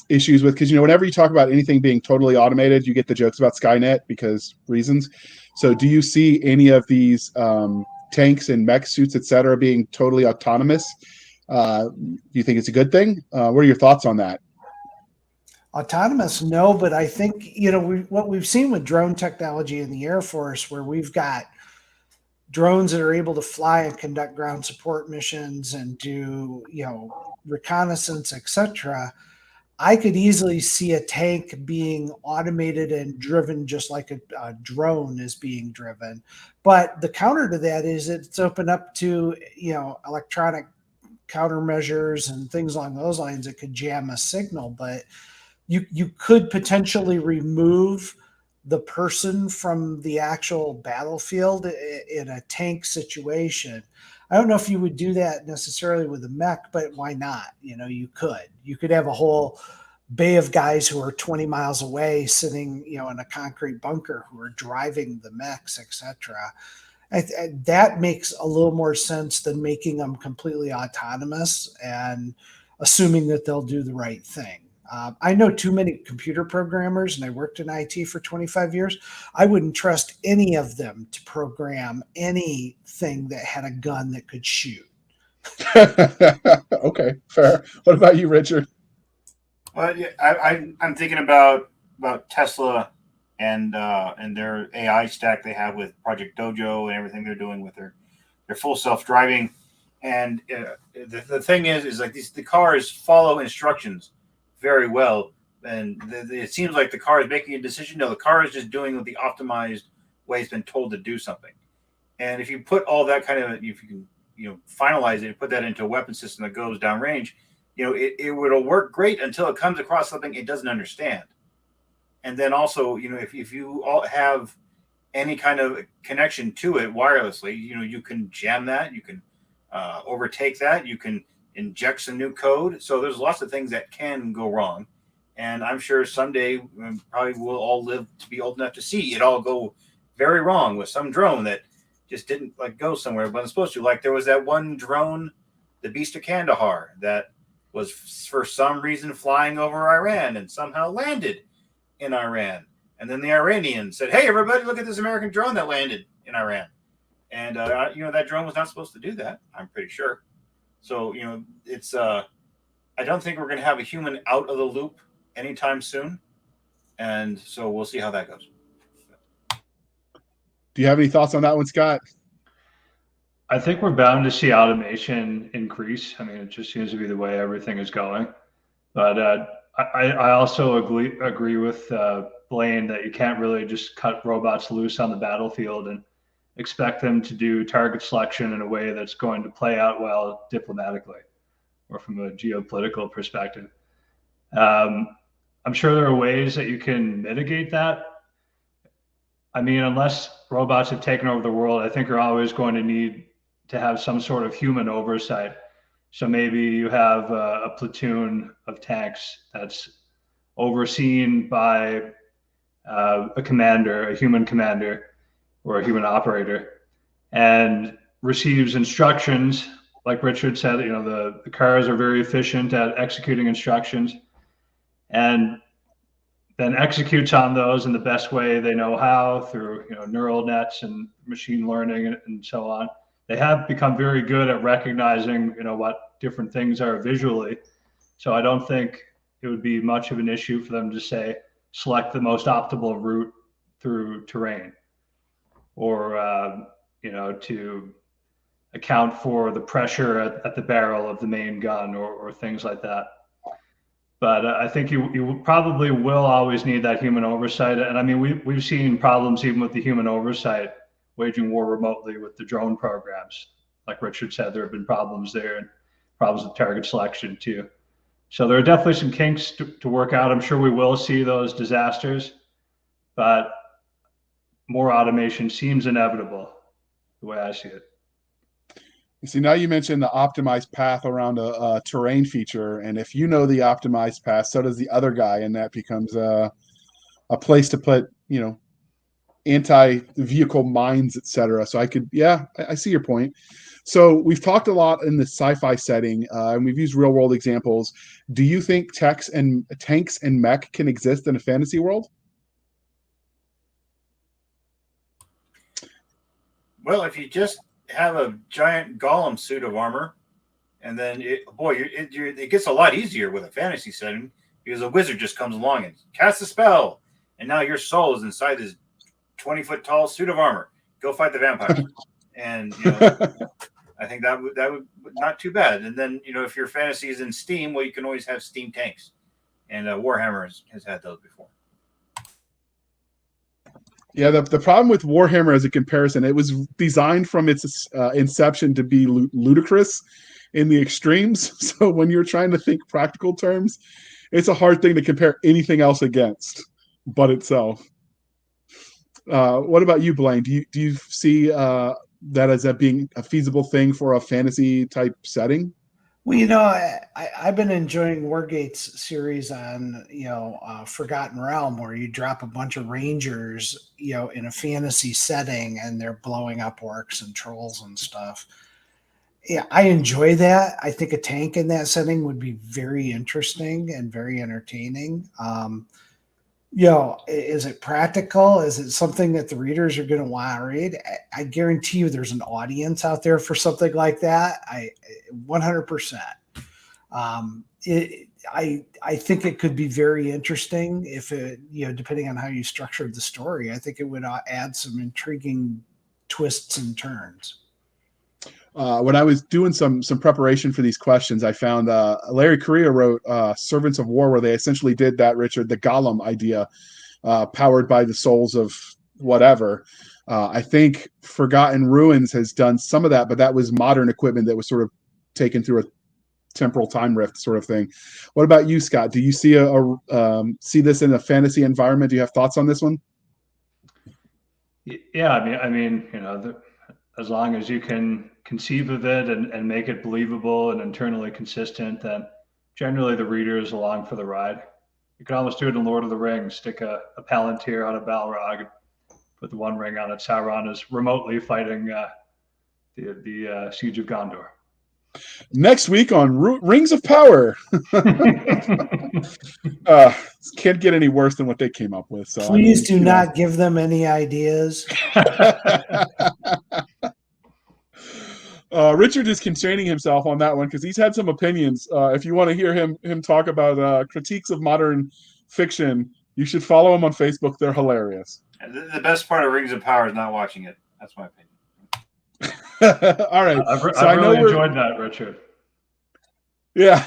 S1: issues with, because whenever you talk about anything being totally automated, you get the jokes about Skynet because reasons. So do you see any of these tanks and mech suits, et cetera, being totally autonomous? Do you think it's a good thing? What are your thoughts on that?
S2: Autonomous, no, but I think what we've seen with drone technology in the Air Force, where we've got drones that are able to fly and conduct ground support missions and do reconnaissance, etc. I could easily see a tank being automated and driven just like a drone is being driven. But the counter to that is it's open up to electronic countermeasures and things along those lines that could jam a signal. But you could potentially remove the person from the actual battlefield in a tank situation. I don't know if you would do that necessarily with a mech, but why not? You could have a whole bay of guys who are 20 miles away sitting, in a concrete bunker who are driving the mechs, etc. That makes a little more sense than making them completely autonomous and assuming that they'll do the right thing. I know too many computer programmers, and I worked in IT for 25 years. I wouldn't trust any of them to program anything that had a gun that could shoot.
S1: Okay, fair. What about you, Richard?
S3: Well, yeah, I'm thinking about Tesla and their AI stack they have with Project Dojo and everything they're doing with their full self driving. And the thing is like the cars follow instructions very well, and it seems like the car is making a decision. No, the car is just doing what the optimized way it's been told to do something. And if you put all that kind of, if you can, finalize it and put that into a weapon system that goes downrange, it will work great until it comes across something it doesn't understand. And then also, if you all have any kind of connection to it wirelessly, you can jam that, you can overtake that, you can inject some new code. So there's lots of things that can go wrong. And I'm sure someday probably we'll all live to be old enough to see it all go very wrong with some drone that just didn't go somewhere but it's supposed to. Like there was that one drone, the Beast of Kandahar, that was for some reason flying over Iran and somehow landed in Iran. And then the Iranians said, "Hey, everybody, look at this American drone that landed in Iran." And, that drone was not supposed to do that, I'm pretty sure. So, it's I don't think we're going to have a human out of the loop anytime soon. And so we'll see how that goes.
S1: Do you have any thoughts on that one, Scott?
S4: I think we're bound to see automation increase. I mean, it just seems to be the way everything is going. But I also agree with Blaine that you can't really just cut robots loose on the battlefield and expect them to do target selection in a way that's going to play out well diplomatically or from a geopolitical perspective. I'm sure there are ways that you can mitigate that. I mean, unless robots have taken over the world, I think you're always going to need to have some sort of human oversight. So maybe you have a platoon of tanks that's overseen by a commander, a human commander, or a human operator, and receives instructions. Like Richard said, the cars are very efficient at executing instructions, and then executes on those in the best way they know how through neural nets and machine learning and so on, they have become very good at recognizing, what different things are visually. So I don't think it would be much of an issue for them to say, select the most optimal route through terrain, or, to account for the pressure at the barrel of the main gun, or things like that. But I think you probably will always need that human oversight. And I mean, we've seen problems even with the human oversight waging war remotely with the drone programs. Like Richard said, there have been problems there, and problems with target selection too. So there are definitely some kinks to work out. I'm sure we will see those disasters, but more automation seems inevitable, the way I see it.
S1: You see, now you mentioned the optimized path around a terrain feature, and if you know the optimized path, so does the other guy, and that becomes a place to put, anti-vehicle mines, etc. So I see your point. So we've talked a lot in the sci-fi setting, and we've used real-world examples. Do you think tanks and mech can exist in a fantasy world?
S3: Well, if you just have a giant golem suit of armor, and then it gets a lot easier with a fantasy setting, because a wizard just comes along and casts a spell, and now your soul is inside this 20-foot tall suit of armor. Go fight the vampire. And I think that would not too bad. And then if your fantasy is in Steam, well, you can always have Steam tanks, and Warhammer has had those before.
S1: Yeah, the problem with Warhammer as a comparison, it was designed from its inception to be ludicrous in the extremes. So when you're trying to think practical terms, it's a hard thing to compare anything else against but itself. What about you, Blaine? Do you see that as being a feasible thing for a fantasy type setting?
S2: Well, I've been enjoying Wargate's series on, Forgotten Realm, where you drop a bunch of rangers, in a fantasy setting, and they're blowing up orcs and trolls and stuff. Yeah, I enjoy that. I think a tank in that setting would be very interesting and very entertaining. Is it practical? Is it something that the readers are going to want to read? I guarantee you there's an audience out there for something like that. 100%. I think it could be very interesting if it, depending on how you structured the story. I think it would add some intriguing twists and turns.
S1: When I was doing some preparation for these questions, I found Larry Correia wrote Servants of War, where they essentially did that, Richard, the Golem idea, powered by the souls of whatever. I think Forgotten Ruins has done some of that, but that was modern equipment that was sort of taken through a temporal time rift sort of thing. What about you, Scott? Do you see see this in a fantasy environment? Do you have thoughts on this one?
S4: Yeah, I mean, as long as you can conceive of it and make it believable and internally consistent, then generally the reader is along for the ride. You can almost do it in Lord of the Rings, stick a Palantir on a Balrog, put the one ring on it. Sauron is remotely fighting the Siege of Gondor.
S1: Next week on Rings of Power. Can't get any worse than what they came up with. So
S2: please do not give them any ideas.
S1: Richard is constraining himself on that one because he's had some opinions. If you want to hear him talk about critiques of modern fiction, you should follow him on Facebook. They're hilarious.
S3: The best part of Rings of Power is not watching it. That's my opinion.
S1: All right.
S4: I've really enjoyed that, Richard.
S1: Yeah.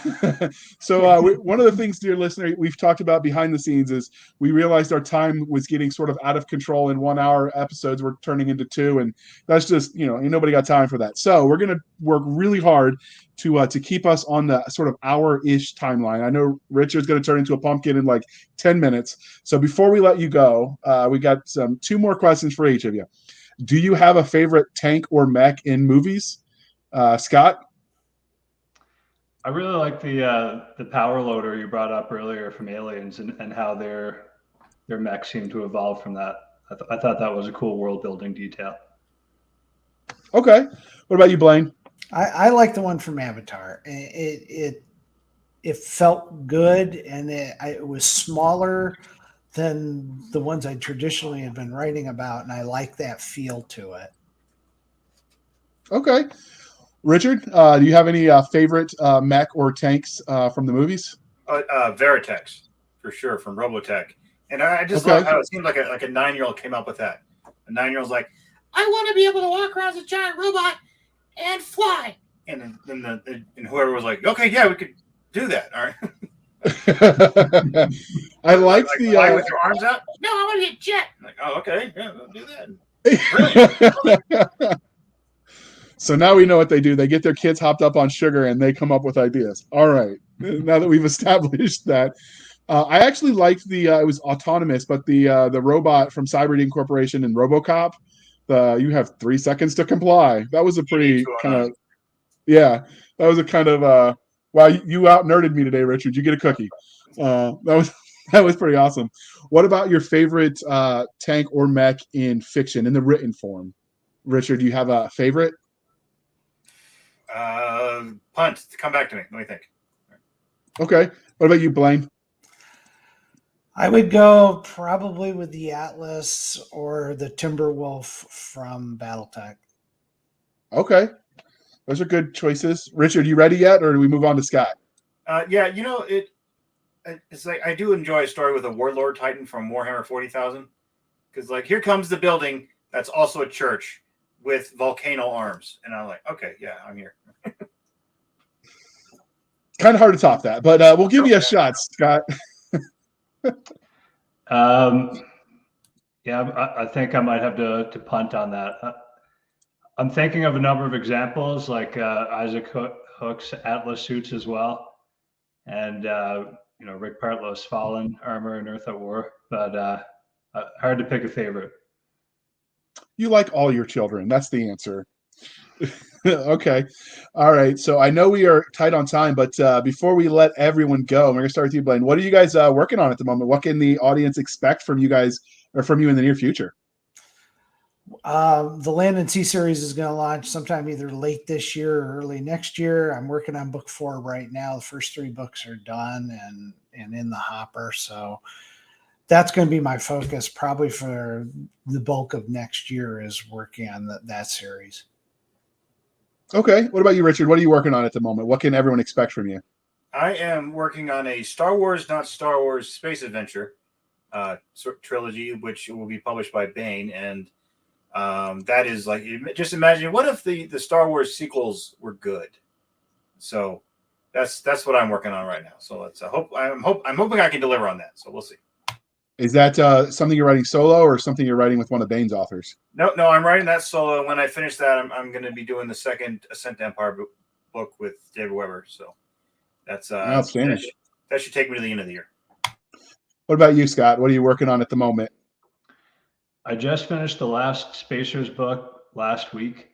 S1: So one of the things, dear listener, we've talked about behind the scenes is we realized our time was getting sort of out of control, and 1 hour episodes were turning into 2. And that's just, ain't nobody got time for that. So we're going to work really hard to keep us on the sort of hour-ish timeline. I know Richard's going to turn into a pumpkin in like 10 minutes. So before we let you go, we got 2 more questions for each of you. Do you have a favorite tank or mech in movies? Scott?
S4: I really like the power loader you brought up earlier from Aliens, and how their mechs seem to evolve from that. I thought that was a cool world building detail.
S1: Okay. What about you, Blaine?
S2: I like the one from Avatar. It felt good, and it was smaller than the ones I traditionally had been writing about, and I like that feel to it.
S1: Okay. Richard, do you have any favorite mech or tanks from the movies?
S3: Veritex, for sure, from Robotech. And I just love
S1: Okay.
S3: how it seemed like a 9-year-old came up with that. A 9-year-old's like, I want to be able to walk around as a giant robot and fly. And then whoever was like, okay, yeah, we could do that. All right.
S1: I liked
S3: like fly
S1: the
S3: with your arms out. No, I want to be a jet. I'm like, oh, okay, yeah, we'll do that. Brilliant.
S1: So now we know what they do. They get their kids hopped up on sugar and they come up with ideas. All right. Now that we've established that, I actually liked the it was autonomous, but the robot from Cyberdine Corporation and RoboCop. The you have 3 seconds to comply. That was a pretty kind of yeah. That was a kind of wow. You out nerded me today, Richard. You get a cookie. That was that was pretty awesome. What about your favorite tank or mech in fiction in the written form? Richard, do you have a favorite?
S3: Punt. Come back to me. Let me think.
S1: Okay. What about you, Blaine?
S2: I would go probably with the Atlas or the Timberwolf from BattleTech.
S1: Okay. Those are good choices. Richard, you ready yet, or do we move on to Scott?
S3: Yeah, it's like I do enjoy a story with a warlord titan from Warhammer 40,000, because like here comes the building that's also a church with volcano arms, and I'm like, okay, yeah, I'm here.
S1: Kind of hard to top that, but we'll give you a shot, Scott.
S4: Yeah, I think I might have to punt on that. I'm thinking of a number of examples, like Isaac Hook's Atlas suits as well, and Rick Partlow's Fallen armor and Earth at War. But hard to pick a favorite.
S1: You like all your children. That's the answer. Okay. All right. So I know we are tight on time, but before we let everyone go, we're going to start with you, Blaine. What are you guys working on at the moment? What can the audience expect from you guys or from you in the near future?
S2: The Land and Sea series is going to launch sometime either late this year or early next year. I'm working on book 4 right now. The first 3 books are done and in the hopper. So that's going to be my focus probably for the bulk of next year, is working on that series.
S1: Okay. What about you, Richard? What are you working on at the moment? What can everyone expect from you?
S3: I am working on a Star Wars, not Star Wars space adventure trilogy, which will be published by Baen. And that is like, just imagine, what if the Star Wars sequels were good? So that's what I'm working on right now. So I'm hoping I can deliver on that. So we'll see.
S1: Is that something you're writing solo or something you're writing with one of Baen's authors?
S3: No, I'm writing that solo. When I finish that, I'm going to be doing the second Ascent to Empire book with David Weber. So that's
S1: outstanding.
S3: That should take me to the end of the year.
S1: What about you, Scott? What are you working on at the moment?
S4: I just finished the last Spacers book last week,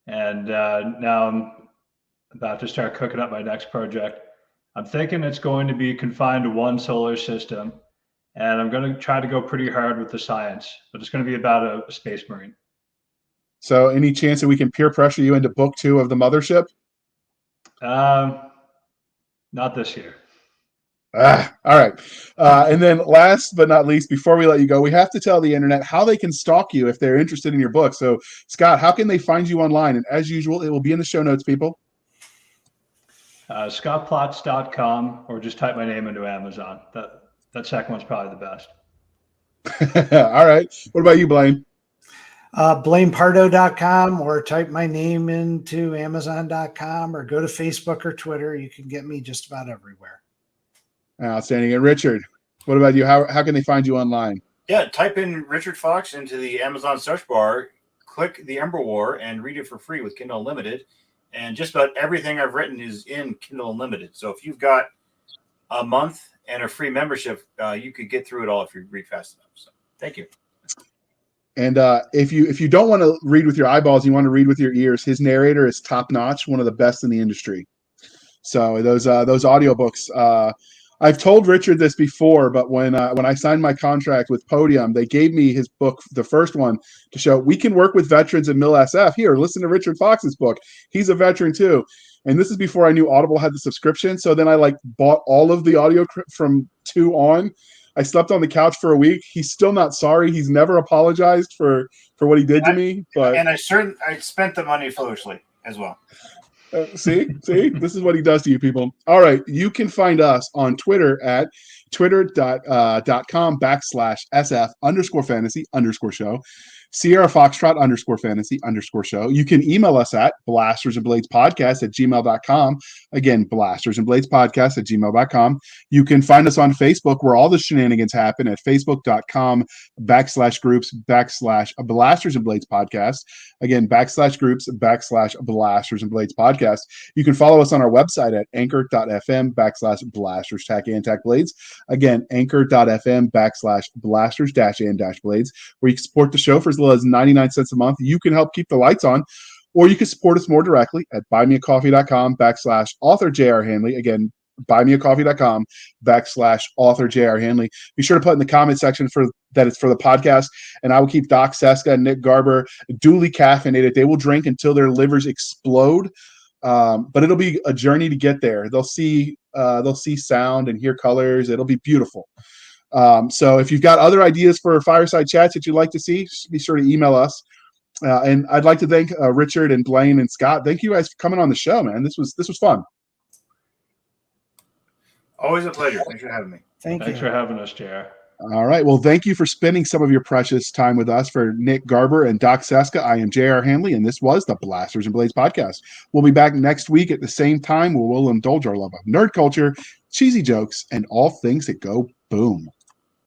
S4: and now I'm about to start cooking up my next project. I'm thinking it's going to be confined to one solar system, and I'm going to try to go pretty hard with the science, but it's going to be about a space marine.
S1: So any chance that we can peer pressure you into book 2 of the Mothership?
S4: Not this year.
S1: All right. And then last but not least, before we let you go, we have to tell the internet how they can stalk you if they're interested in your book. So, Scott, how can they find you online? And as usual, it will be in the show notes, people.
S4: ScottPlots.com, or just type my name into Amazon. That second one's probably the best.
S1: All right. What about you, Blaine?
S2: BlainePardo.com, or type my name into Amazon.com, or go to Facebook or Twitter. You can get me just about everywhere.
S1: Outstanding. And Richard, what about you? How can they find you online?
S3: Yeah, type in Richard Fox into the Amazon search bar, click the Ember War, and read it for free with Kindle Unlimited. And just about everything I've written is in Kindle Unlimited. So if you've got a month and a free membership, you could get through it all if you read fast enough. So thank you.
S1: And if you don't want to read with your eyeballs, you want to read with your ears. His narrator is top notch, one of the best in the industry. So those audiobooks. I've told Richard this before, but when I signed my contract with Podium, they gave me his book, the first one, to show we can work with veterans in Mill SF. Here, listen to Richard Fox's book. He's a veteran too. And this is before I knew Audible had the subscription. So then I bought all of the audio from 2 on. I slept on the couch for a week. He's still not sorry. He's never apologized for what he did to me. But
S3: I spent the money foolishly as well.
S1: see, this is what he does to you people. All right. You can find us on Twitter at twitter.com/SF_fantasy_show. Sierra Foxtrot _fantasy_show. You can email us at blastersandbladespodcast@gmail.com. Again, blastersandbladespodcast@gmail.com. You can find us on Facebook where all the shenanigans happen at facebook.com/groups/Blasters and Blades Podcast. Again, /groups/Blasters and Blades Podcast. You can follow us on our website at anchor.fm/Blasters and Blades. Again, anchor.fm/Blasters-and-Blades, where you can support the show for as little as 99 cents a month. You can help keep the lights on, or you can support us more directly at buymeacoffee.com/author J.R. Handley. Again, buymeacoffee.com/author J.R. Handley. Be sure to put in the comment section that it's for the podcast, and I will keep Doc Cisca and Nick Garber duly caffeinated. They will drink until their livers explode, but it'll be a journey to get there. They'll see sound and hear colors. It'll be beautiful. So if you've got other ideas for fireside chats that you'd like to see, just be sure to email us. And I'd like to thank Richard and Blaine and Scott. Thank you guys for coming on the show, man. This was fun.
S3: Always a pleasure. Thanks for having me.
S4: Thanks for having us, JR.
S1: All right. Well, thank you for spending some of your precious time with us. For Nick Garber and Doc Cisca, I am J.R. Handley, and this was the Blasters and Blades podcast. We'll be back next week at the same time where we'll indulge our love of nerd culture, cheesy jokes, and all things that go boom.